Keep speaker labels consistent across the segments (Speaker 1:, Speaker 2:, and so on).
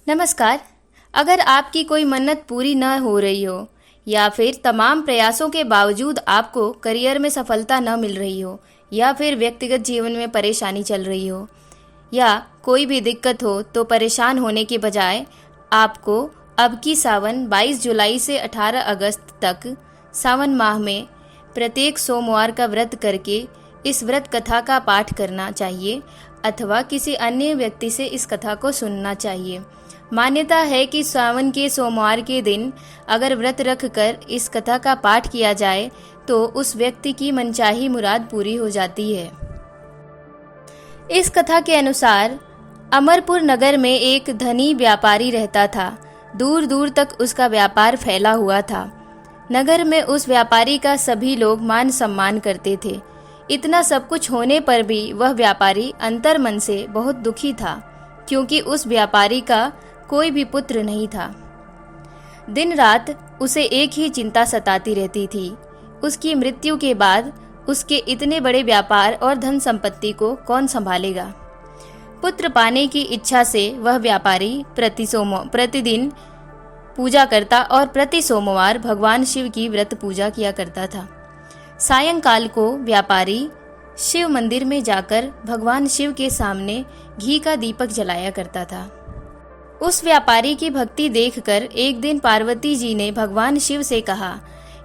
Speaker 1: नमस्कार। अगर आपकी कोई मन्नत पूरी न हो रही हो या फिर तमाम प्रयासों के बावजूद आपको करियर में सफलता न मिल रही हो या फिर व्यक्तिगत जीवन में परेशानी चल रही हो या कोई भी दिक्कत हो, तो परेशान होने के बजाय आपको अब की सावन 22 जुलाई से 18 अगस्त तक सावन माह में प्रत्येक सोमवार का व्रत करके इस व्रत कथा का पाठ करना चाहिए अथवा किसी अन्य व्यक्ति से इस कथा को सुनना चाहिए। मान्यता है कि सावन के सोमवार के दिन अगर व्रत रखकर इस कथा का पाठ किया जाए तो उस व्यक्ति की मनचाही मुराद पूरी हो जाती है। इस कथा के अनुसार अमरपुर नगर में एक धनी व्यापारी रहता था। दूर दूर तक उसका व्यापार फैला हुआ था। नगर में उस व्यापारी का सभी लोग मान सम्मान करते थे। इतना सब कुछ होने पर भी वह व्यापारी अंतर्मन से बहुत दुखी था, क्योंकि उस व्यापारी का कोई भी पुत्र नहीं था। दिन रात उसे एक ही चिंता सताती रहती थी, उसकी मृत्यु के बाद उसके इतने बड़े व्यापार और धन संपत्ति को कौन संभालेगा। पुत्र पाने की इच्छा से वह व्यापारी प्रतिदिन पूजा करता और प्रति सोमवार भगवान शिव की व्रत पूजा किया करता था। सायंकाल को व्यापारी शिव मंदिर में जाकर भगवान शिव के सामने घी का दीपक जलाया करता था। उस व्यापारी की भक्ति देखकर एक दिन पार्वती जी ने भगवान शिव से कहा,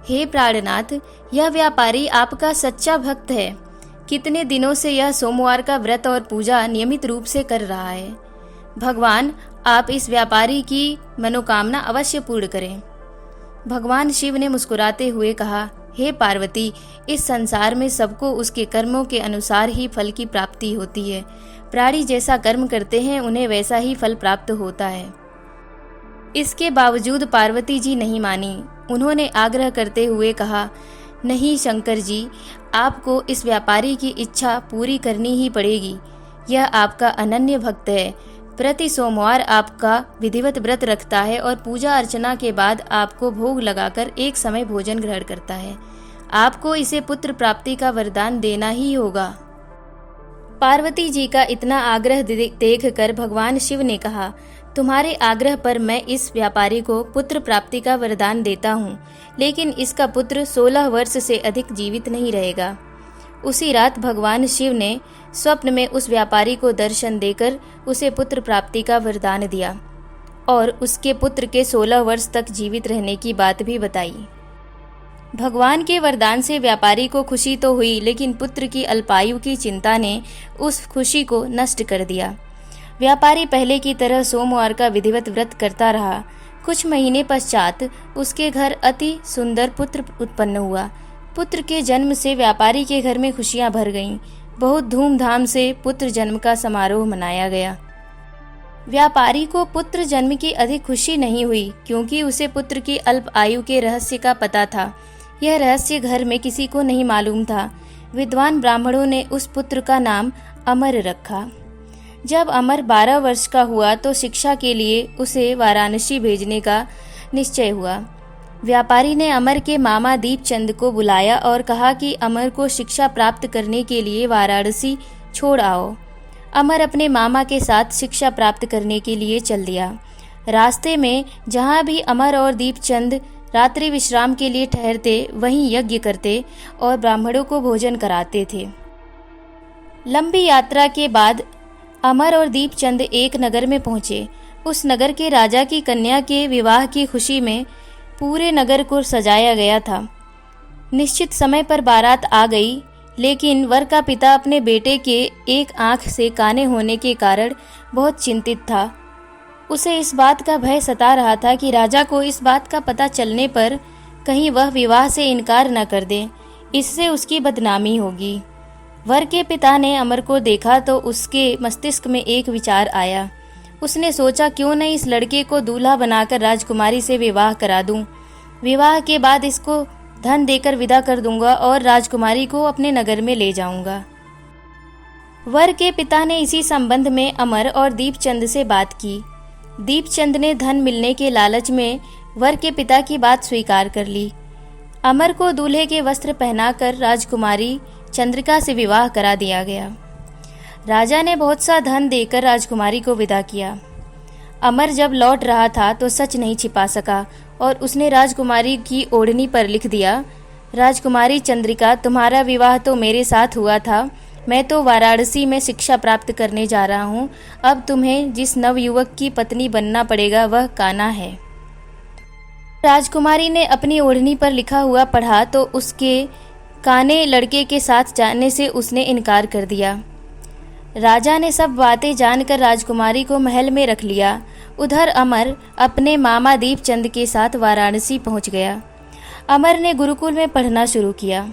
Speaker 1: हे प्राणनाथ, यह व्यापारी आपका सच्चा भक्त है। कितने दिनों से यह सोमवार का व्रत और पूजा नियमित रूप से कर रहा है। भगवान, आप इस व्यापारी की मनोकामना अवश्य पूर्ण करें। भगवान शिव ने मुस्कुराते हुए कहा, हे पार्वती, इस संसार में सबको उसके कर्मों के अनुसार ही फल की प्राप्ति होती है। प्राणी जैसा कर्म करते हैं उन्हें वैसा ही फल प्राप्त होता है। इसके बावजूद पार्वती जी नहीं मानी। उन्होंने आग्रह करते हुए कहा, नहीं शंकर जी, आपको इस व्यापारी की इच्छा पूरी करनी ही पड़ेगी। यह आपका अनन्य भक्त है। प्रति सोमवार आपका विधिवत व्रत रखता है और पूजा अर्चना के बाद आपको भोग लगाकर एक समय भोजन ग्रहण करता है। आपको इसे पुत्र प्राप्ति का वरदान देना ही होगा। पार्वती जी का इतना आग्रह देखकर भगवान शिव ने कहा, तुम्हारे आग्रह पर मैं इस व्यापारी को पुत्र प्राप्ति का वरदान देता हूँ, लेकिन इसका पुत्र 16 वर्ष से अधिक जीवित नहीं रहेगा। उसी रात भगवान शिव ने स्वप्न में उस व्यापारी को दर्शन देकर उसे पुत्र प्राप्ति का वरदान दिया और उसके पुत्र के 16 वर्ष तक जीवित रहने की बात भी बताई। भगवान के वरदान से व्यापारी को खुशी तो हुई, लेकिन पुत्र की अल्पायु की चिंता ने उस खुशी को नष्ट कर दिया। व्यापारी पहले की तरह सोमवार का विधिवत व्रत करता रहा। कुछ महीने पश्चात उसके घर अति सुंदर पुत्र उत्पन्न हुआ। पुत्र के जन्म से व्यापारी के घर में खुशियां भर गईं। बहुत धूमधाम से पुत्र जन्म का समारोह मनाया गया। व्यापारी को पुत्र जन्म की अधिक खुशी नहीं हुई, क्योंकि उसे पुत्र की अल्प आयु के रहस्य का पता था। यह रहस्य घर में किसी को नहीं मालूम था। विद्वान ब्राह्मणों ने उस पुत्र का नाम अमर रखा। जब अमर 12 वर्ष का हुआ तो शिक्षा के लिए उसे वाराणसी भेजने का निश्चय हुआ। व्यापारी ने अमर के मामा दीपचंद को बुलाया और कहा कि अमर को शिक्षा प्राप्त करने के लिए वाराणसी छोड़ आओ। अमर अपने मामा के साथ शिक्षा प्राप्त करने के लिए चल दिया। रास्ते में जहाँ भी अमर और दीपचंद रात्रि विश्राम के लिए ठहरते, वहीं यज्ञ करते और ब्राह्मणों को भोजन कराते थे। लंबी यात्रा के बाद अमर और दीपचंद एक नगर में पहुंचे। उस नगर के राजा की कन्या के विवाह की खुशी में पूरे नगर को सजाया गया था। निश्चित समय पर बारात आ गई, लेकिन वर का पिता अपने बेटे के एक आंख से काने होने के कारण बहुत चिंतित था। उसे इस बात का भय सता रहा था कि राजा को इस बात का पता चलने पर कहीं वह विवाह से इनकार न कर दे, इससे उसकी बदनामी होगी। वर के पिता ने अमर को देखा तो उसके मस्तिष्क में एक विचार आया। उसने सोचा, क्यों न इस लड़के को दूल्हा बनाकर राजकुमारी से विवाह करा दूं। विवाह के बाद इसको धन देकर विदा कर दूंगा और राजकुमारी को अपने नगर में ले जाऊंगा। वर के पिता ने इसी संबंध में अमर और दीपचंद से बात की। दीपचंद ने धन मिलने के लालच में वर के पिता की बात स्वीकार कर ली। अमर को दूल्हे के वस्त्र पहनाकर राजकुमारी चंद्रिका से विवाह करा दिया गया। राजा ने बहुत सा धन देकर राजकुमारी को विदा किया। अमर जब लौट रहा था तो सच नहीं छिपा सका और उसने राजकुमारी की ओढ़नी पर लिख दिया, राजकुमारी चंद्रिका, तुम्हारा विवाह तो मेरे साथ हुआ था। मैं तो वाराणसी में शिक्षा प्राप्त करने जा रहा हूँ। अब तुम्हें जिस नवयुवक की पत्नी बनना पड़ेगा वह कान्हा है। राजकुमारी ने अपनी ओढ़नी पर लिखा हुआ पढ़ा तो उसके काने लड़के के साथ जाने से उसने इनकार कर दिया। राजा ने सब बातें जानकर राजकुमारी को महल में रख लिया। उधर अमर अपने मामा दीपचंद के साथ वाराणसी पहुंच गया। अमर ने गुरुकुल में पढ़ना शुरू किया।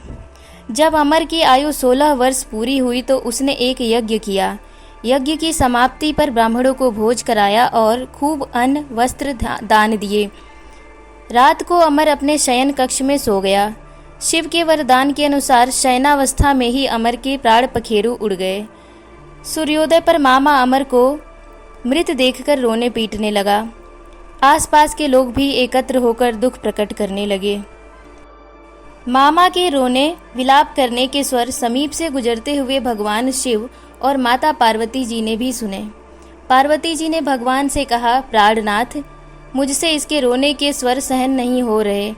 Speaker 1: जब अमर की आयु 16 वर्ष पूरी हुई तो उसने एक यज्ञ किया। यज्ञ की समाप्ति पर ब्राह्मणों को भोज कराया और खूब अन्न वस्त्र दान दिए। रात को अमर अपने शयन कक्ष में सो गया। शिव के वरदान के अनुसार शयनावस्था में ही अमर के प्राण पखेरु उड़ गए। सूर्योदय पर मामा अमर को मृत देखकर रोने पीटने लगा। आसपास के लोग भी एकत्र होकर दुख प्रकट करने लगे। मामा के रोने विलाप करने के स्वर समीप से गुजरते हुए भगवान शिव और माता पार्वती जी ने भी सुने। पार्वती जी ने भगवान से कहा, प्राणनाथ, मुझसे इसके रोने के स्वर सहन नहीं हो रहे।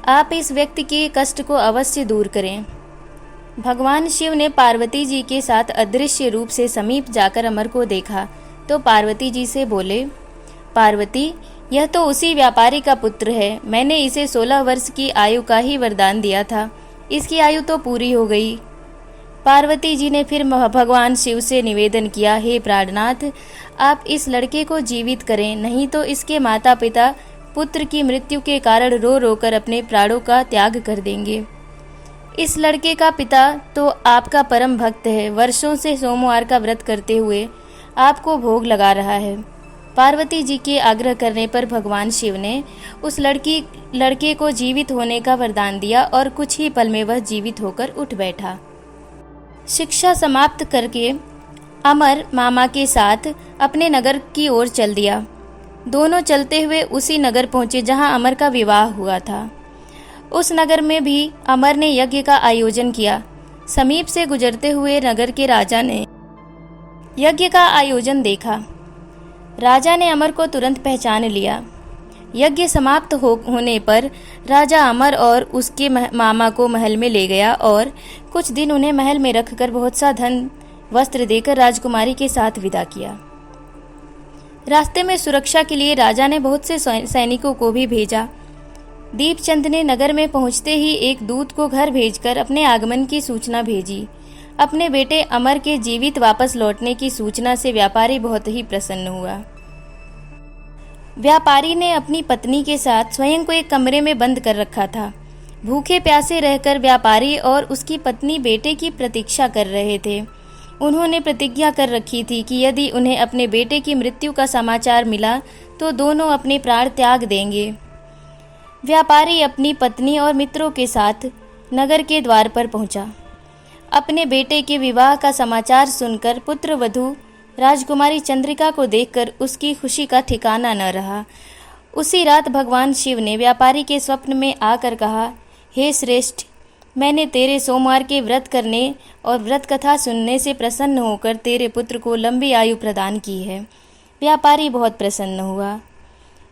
Speaker 1: आप इस व्यक्ति के कष्ट को अवश्य दूर करें। भगवान शिव ने पार्वती जी के साथ अदृश्य रूप से समीप जाकर अमर को देखा तो पार्वती जी से बोले, पार्वती, यह तो उसी व्यापारी का पुत्र है। मैंने इसे 16 वर्ष की आयु का ही वरदान दिया था। इसकी आयु तो पूरी हो गई। पार्वती जी ने फिर भगवान शिव से निवेदन किया, हे प्राणनाथ, आप इस लड़के को जीवित करें, नहीं तो इसके माता पिता पुत्र की मृत्यु के कारण रो रो कर अपने प्राणों का त्याग कर देंगे। इस लड़के का पिता तो आपका परम भक्त है। वर्षों से सोमवार का व्रत करते हुए आपको भोग लगा रहा है। पार्वती जी के आग्रह करने पर भगवान शिव ने उस लड़के को जीवित होने का वरदान दिया और कुछ ही पल में वह जीवित होकर उठ बैठा। शिक्षा समाप्त करके अमर मामा के साथ अपने नगर की ओर चल दिया। दोनों चलते हुए उसी नगर पहुंचे जहां अमर का विवाह हुआ था। उस नगर में भी अमर ने यज्ञ का आयोजन किया। समीप से गुजरते हुए नगर के राजा ने यज्ञ का आयोजन देखा। राजा ने अमर को तुरंत पहचान लिया। यज्ञ समाप्त होने पर राजा अमर और उसके मामा को महल में ले गया और कुछ दिन उन्हें महल में रखकर बहुत सा धन वस्त्र देकर राजकुमारी के साथ विदा किया। रास्ते में सुरक्षा के लिए राजा ने बहुत से सैनिकों को भी भेजा। दीपचंद ने नगर में पहुंचते ही एक दूत को घर भेजकर अपने आगमन की सूचना भेजी। अपने बेटे अमर के जीवित वापस लौटने की सूचना से व्यापारी बहुत ही प्रसन्न हुआ। व्यापारी ने अपनी पत्नी के साथ स्वयं को एक कमरे में बंद कर रखा था। भूखे प्यासे रहकर व्यापारी और उसकी पत्नी बेटे की प्रतीक्षा कर रहे थे। उन्होंने प्रतिज्ञा कर रखी थी कि यदि उन्हें अपने बेटे की मृत्यु का समाचार मिला तो दोनों अपने प्राण त्याग देंगे। व्यापारी अपनी पत्नी और मित्रों के साथ नगर के द्वार पर पहुंचा। अपने बेटे के विवाह का समाचार सुनकर पुत्र वधू राजकुमारी चंद्रिका को देखकर उसकी खुशी का ठिकाना न रहा। उसी रात भगवान शिव ने व्यापारी के स्वप्न में आकर कहा, हे श्रेष्ठ, मैंने तेरे सोमवार के व्रत करने और व्रत कथा सुनने से प्रसन्न होकर तेरे पुत्र को लंबी आयु प्रदान की है। व्यापारी बहुत प्रसन्न हुआ।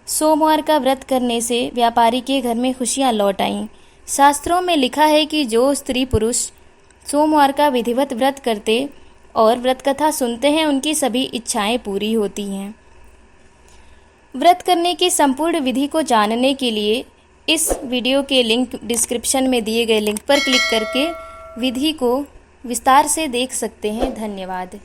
Speaker 1: सोमवार का व्रत करने से व्यापारी के घर में खुशियां लौट आईं। शास्त्रों में लिखा है कि जो स्त्री पुरुष सोमवार का विधिवत व्रत करते और व्रत कथा सुनते हैं उनकी सभी इच्छाएं पूरी होती हैं। व्रत करने की संपूर्ण विधि को जानने के लिए इस वीडियो के लिंक डिस्क्रिप्शन में दिए गए लिंक पर क्लिक करके विधि को विस्तार से देख सकते हैं। धन्यवाद।